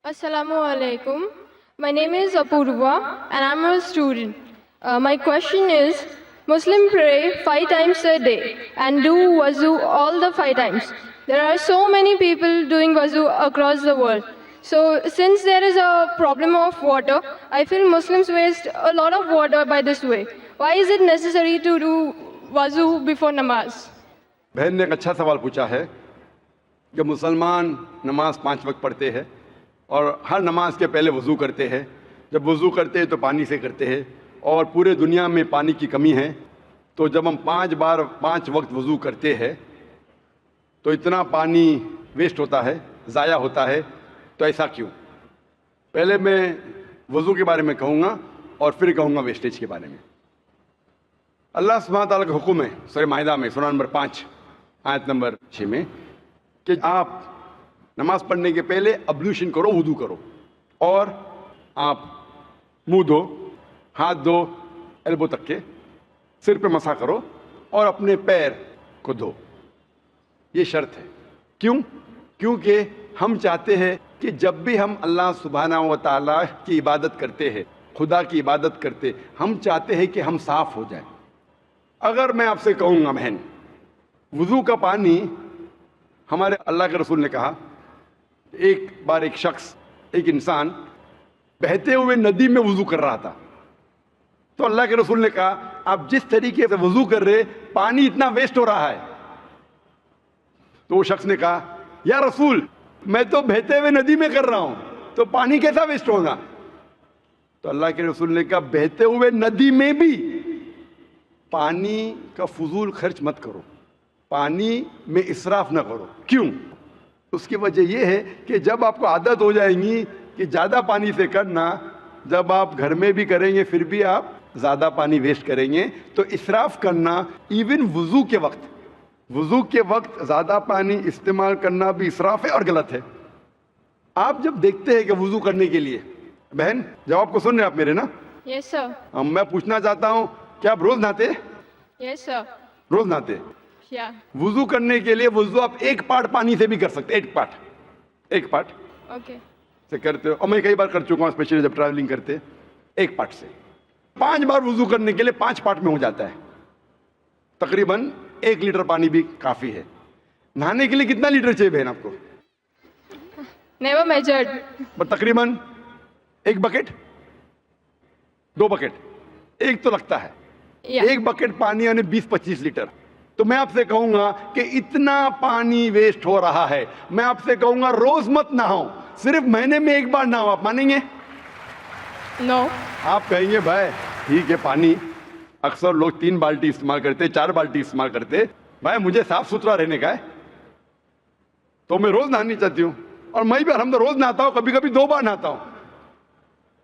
Assalamu alaikum. My name is Apurva and I'm a student. My question is, Muslim pray 5 times a day and do wuzu all the 5 times. There are so many people doing wuzu across the world. So since there is a problem of water, I feel Muslims waste a lot of water by this way. Why is it necessary to do wuzu before namaz? بہن نے ایک اچھا سوال پوچھا ہے کہ مسلمان نماز 5 وقت پڑھتے ہیں اور ہر نماز کے پہلے وضو کرتے ہیں. جب وضو کرتے ہیں تو پانی سے کرتے ہیں اور پورے دنیا میں پانی کی کمی ہے. تو جب ہم 5 بار 5 وقت وضو کرتے ہیں تو اتنا پانی ویسٹ ہوتا ہے, ضائع ہوتا ہے. تو ایسا کیوں؟ پہلے میں وضو کے بارے میں کہوں گا اور پھر کہوں گا ویسٹیج کے بارے میں. اللہ سبحانہ تعالیٰ کا حکم ہے سورہ مائدہ میں سورہ نمبر 5 آیت نمبر 6 میں کہ آپ نماز پڑھنے کے پہلے ابلیوشن کرو, وضو کرو, اور آپ منہ دھو, ہاتھ دھو ایلبو تک کے, سر پہ مسح کرو اور اپنے پیر کو دھو. یہ شرط ہے. کیوں؟ کیونکہ ہم چاہتے ہیں کہ جب بھی ہم اللہ سبحانہ و تعالیٰ کی عبادت کرتے ہیں, خدا کی عبادت کرتے, ہم چاہتے ہیں کہ ہم صاف ہو جائیں. اگر میں آپ سے کہوں گا بہن, وضو کا پانی, ہمارے اللہ کے رسول نے کہا ایک بار ایک شخص, ایک انسان بہتے ہوئے ندی میں وضو کر رہا تھا. تو اللہ کے رسول نے کہا آپ جس طریقے سے وضو کر رہے پانی اتنا ویسٹ ہو رہا ہے. تو وہ شخص نے کہا یا رسول میں تو بہتے ہوئے ندی میں کر رہا ہوں تو پانی کیسا ویسٹ ہوگا؟ تو اللہ کے رسول نے کہا بہتے ہوئے ندی میں بھی پانی کا فضول خرچ مت کرو, پانی میں اسراف نہ کرو. کیوں؟ اس کی وجہ یہ ہے کہ جب آپ کو عادت ہو جائیں گی کہ زیادہ پانی سے کرنا, جب آپ گھر میں بھی کریں گے پھر بھی آپ زیادہ پانی ویسٹ کریں گے. تو اسراف کرنا ایون وضو کے وقت زیادہ پانی استعمال کرنا بھی اسراف ہے اور غلط ہے. آپ جب دیکھتے ہیں کہ وضو کرنے کے لیے, بہن جواب کو سن رہے آپ میرے نا؟ Yes, sir. میں پوچھنا چاہتا ہوں کیا آپ روز نہاتے؟ Yes, sir. روز نہاتے. Yeah. وضو کرنے کے لیے وضو آپ 1 پارٹ پانی سے بھی کر سکتے, 1 پارٹ Okay. سے کرتے ہو. اور میں کئی بار کر چکا ہوں, اسپیشلی جب ٹریولنگ کرتے, 1 پارٹ سے 5 بار وضو کرنے کے لیے 5 پارٹ میں ہو جاتا ہے. تقریباً 1 لیٹر پانی بھی کافی ہے. نہانے کے لیے کتنا لیٹر چاہیے بہن آپ کو؟ Never measured. تقریباً 1 بکٹ, 2 بکٹ, 1 تو لگتا ہے. Yeah. 1 بکٹ پانی یعنی 20-25 لیٹر. تو میں آپ سے کہوں گا کہ اتنا پانی ویسٹ ہو رہا ہے, میں آپ سے کہوں گا روز مت نہاؤ, صرف مہینے میں 1 بار نہاؤ. آپ مانیں گے؟ No. آپ کہیں گے بھائی ٹھیک ہے, پانی اکثر لوگ 3 بالٹی استعمال کرتے, 4 بالٹی استعمال کرتے, بھائی مجھے صاف ستھرا رہنے کا ہے تو میں روز نہانی چاہتی ہوں, اور میں بھی الحمد روز نہاتا ہوں, کبھی کبھی 2 بار نہاتا ہوں.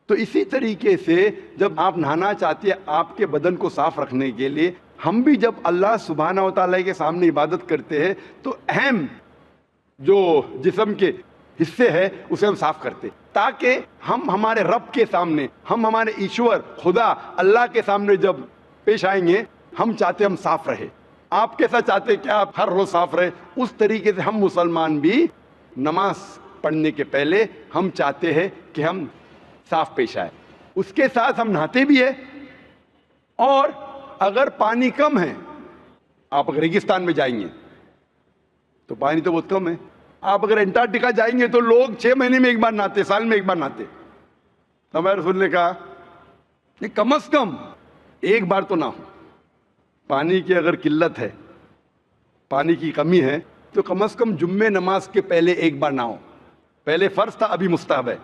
تو اسی طریقے سے جب آپ نہانا چاہتے ہیں آپ کے بدن کو صاف رکھنے کے لیے, ہم بھی جب اللہ سبحانہ و تعالیٰ کے سامنے عبادت کرتے ہیں تو اہم جو جسم کے حصے ہیں اسے ہم صاف کرتے, تاکہ ہم ہمارے رب کے سامنے, ہم ہمارے ایشور خدا اللہ کے سامنے جب پیش آئیں گے, ہم چاہتے ہم صاف رہے. آپ کیسا چاہتے کہ آپ ہر روز صاف رہے, اس طریقے سے ہم مسلمان بھی نماز پڑھنے کے پہلے ہم چاہتے ہیں کہ ہم صاف پیش آئے. اس کے ساتھ ہم نہاتے بھی ہیں, اور اگر پانی کم ہے, آپ اگر ریگستان میں جائیں گے تو پانی تو بہت کم ہے. آپ اگر انٹارکٹیکا جائیں گے تو لوگ 6 مہینے میں 1 بار نہاتے, سال میں 1 بار نہاتے. تو ہمارے رسول نے کہا کہ کم از کم 1 بار تو نہ ہو. پانی کی اگر قلت ہے, پانی کی کمی ہے, تو کم از کم جمعے نماز کے پہلے 1 بار نہ ہو. پہلے فرض تھا, ابھی مستحب ہے.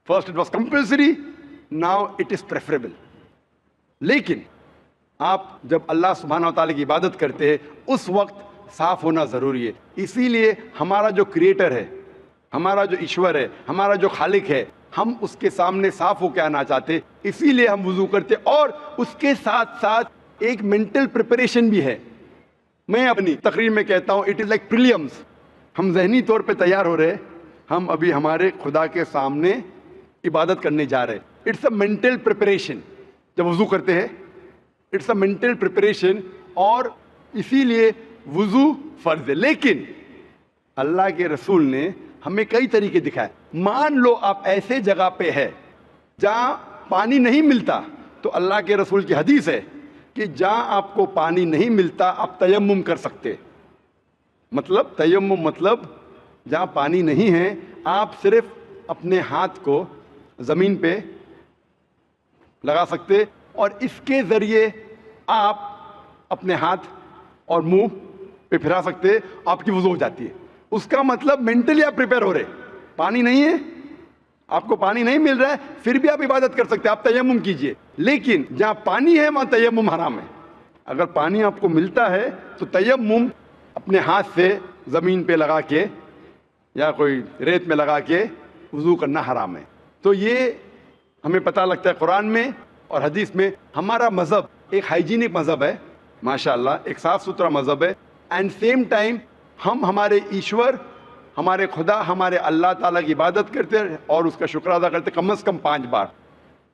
First it was compulsory, now it is preferable. لیکن آپ جب اللہ سبحانہ و تعالیٰ کی عبادت کرتے ہیں اس وقت صاف ہونا ضروری ہے. اسی لیے ہمارا جو کریٹر ہے, ہمارا جو ایشور ہے, ہمارا جو خالق ہے, ہم اس کے سامنے صاف ہو کے آنا چاہتے, اسی لیے ہم وضو کرتے. اور اس کے ساتھ ساتھ ایک مینٹل پریپریشن بھی ہے. میں اپنی تقریر میں کہتا ہوں اٹ از لائک پریلیمز. ہم ذہنی طور پہ تیار ہو رہے, ہم ابھی ہمارے خدا کے سامنے عبادت کرنے جا رہے. It's a mental preparation. جب وضو کرتے ہیں اٹس اے مینٹل پریپریشن, اور اسی لیے وضو فرض ہے. لیکن اللہ کے رسول نے ہمیں کئی طریقے دکھائے. مان لو آپ ایسے جگہ پہ ہے جہاں پانی نہیں ملتا, تو اللہ کے رسول کی حدیث ہے کہ جہاں آپ کو پانی نہیں ملتا آپ تیمم کر سکتے. مطلب تیمم مطلب جہاں پانی نہیں ہے آپ صرف اپنے ہاتھ کو زمین پہ لگا سکتے اور اس کے ذریعے آپ اپنے ہاتھ اور منہ پہ پھرا سکتے, آپ کی وضو ہو جاتی ہے. اس کا مطلب مینٹلی آپ پریپیئر ہو رہے, پانی نہیں ہے, آپ کو پانی نہیں مل رہا ہے, پھر بھی آپ عبادت کر سکتے, آپ تیمم کیجئے. لیکن جہاں پانی ہے وہاں تیمم حرام ہے. اگر پانی آپ کو ملتا ہے تو تیمم اپنے ہاتھ سے زمین پہ لگا کے یا کوئی ریت میں لگا کے وضو کرنا حرام ہے. تو یہ ہمیں پتہ لگتا ہے قرآن میں اور حدیث میں. ہمارا مذہب ایک ہائیجینک مذہب ہے ماشاءاللہ, ایک صاف ستھرا مذہب ہے. اینڈ سیم ٹائم ہم ہمارے ایشور, ہمارے خدا, ہمارے اللہ تعالیٰ کی عبادت کرتے ہیں اور اس کا شکر ادا کرتے کم از کم 5 بار.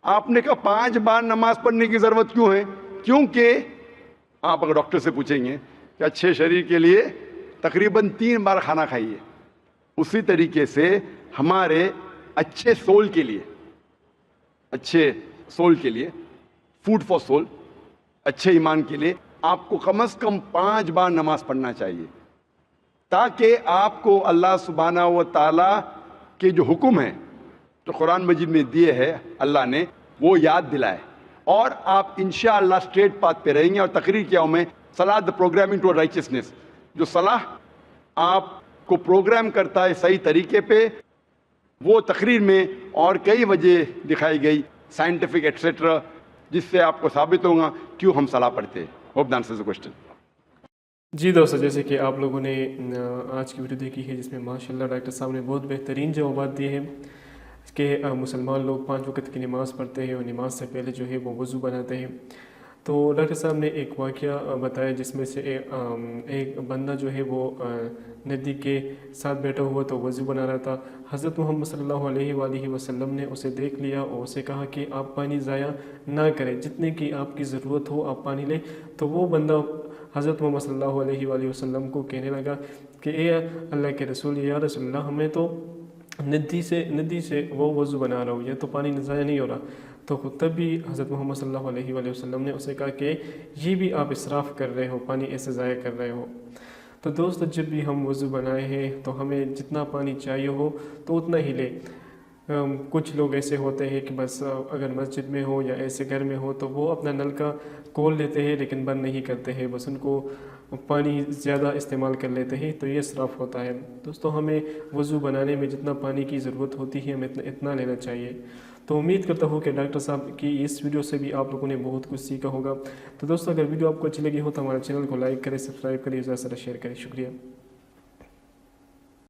آپ نے کہا 5 بار نماز پڑھنے کی ضرورت کیوں ہے؟ کیونکہ آپ اگر ڈاکٹر سے پوچھیں گے کہ اچھے شریر کے لیے تقریباً 3 بار کھانا کھائیے, اسی طریقے سے ہمارے اچھے سول کے لیے, اچھے سول کے لیے, فوڈ فار سول, اچھے ایمان کے لیے آپ کو کم از کم 5 بار نماز پڑھنا چاہیے, تاکہ آپ کو اللہ سبحانہ و تعالیٰ کے جو حکم ہیں جو قرآن مجید میں دیے ہیں اللہ نے, وہ یاد دلائے اور آپ انشاءاللہ اسٹریٹ پاتھ پہ رہیں گے. اور تقریر کیا ہوں میں, صلاح دا پروگرامنگ ٹو رائچسنس, جو صلاح آپ کو پروگرام کرتا ہے صحیح طریقے پہ, وہ تقریر میں اور کئی وجہ دکھائی گئی سائنٹیفک ایٹسیٹرا, جس سے آپ کو ثابت ہوگا کیوں ہم صلاح پڑھتے ہیں. Hope the answers the question. جی دوستو, جیسے کہ آپ لوگوں نے آج کی ویڈیو دیکھی ہے جس میں ماشاءاللہ ڈاکٹر صاحب نے بہت بہترین جوابات دیے ہیں کہ مسلمان لوگ 5 وقت کی نماز پڑھتے ہیں اور نماز سے پہلے جو ہے وہ وضو بناتے ہیں. تو ڈاکٹر صاحب نے ایک واقعہ بتایا جس میں سے ایک بندہ جو ہے وہ ندی کے ساتھ بیٹھا ہوا تو وضو بنا رہا تھا. حضرت محمد صلی اللہ علیہ وآلہ وسلم نے اسے دیکھ لیا اور اسے کہا کہ آپ پانی ضائع نہ کریں, جتنے کی آپ کی ضرورت ہو آپ پانی لیں. تو وہ بندہ حضرت محمد صلی اللہ علیہ وآلہ وسلم کو کہنے لگا کہ اے اللہ کے رسول, یا رسول اللہ, ہمیں تو ندی سے وہ وضو بنا رہا ہوں, یہ تو پانی ضائع نہیں ہو رہا. تو تب بھی حضرت محمد صلی اللہ علیہ وآلہ وسلم نے اسے کہا کہ یہ بھی آپ اسراف کر رہے ہو, پانی ایسے ضائع کر رہے ہو. تو دوست, جب بھی ہم وضو بنائے ہیں تو ہمیں جتنا پانی چاہیے ہو تو اتنا ہی لیں. کچھ لوگ ایسے ہوتے ہیں کہ بس اگر مسجد میں ہو یا ایسے گھر میں ہو تو وہ اپنا نل کا کھول لیتے ہیں لیکن بند نہیں کرتے ہیں, بس ان کو پانی زیادہ استعمال کر لیتے ہیں, تو یہ اسراف ہوتا ہے. دوستو, ہمیں وضو بنانے میں جتنا پانی کی ضرورت ہوتی ہے ہمیں اتنا لینا چاہیے. تو امید کرتا ہوں کہ ڈاکٹر صاحب کی اس ویڈیو سے بھی آپ لوگوں نے بہت کچھ سیکھا ہوگا. تو دوستو, اگر ویڈیو آپ کو اچھی لگی ہو تو ہمارے چینل کو لائک کریں, سبسکرائب کریں, زیادہ سے زیادہ شیئر کریں. شکریہ.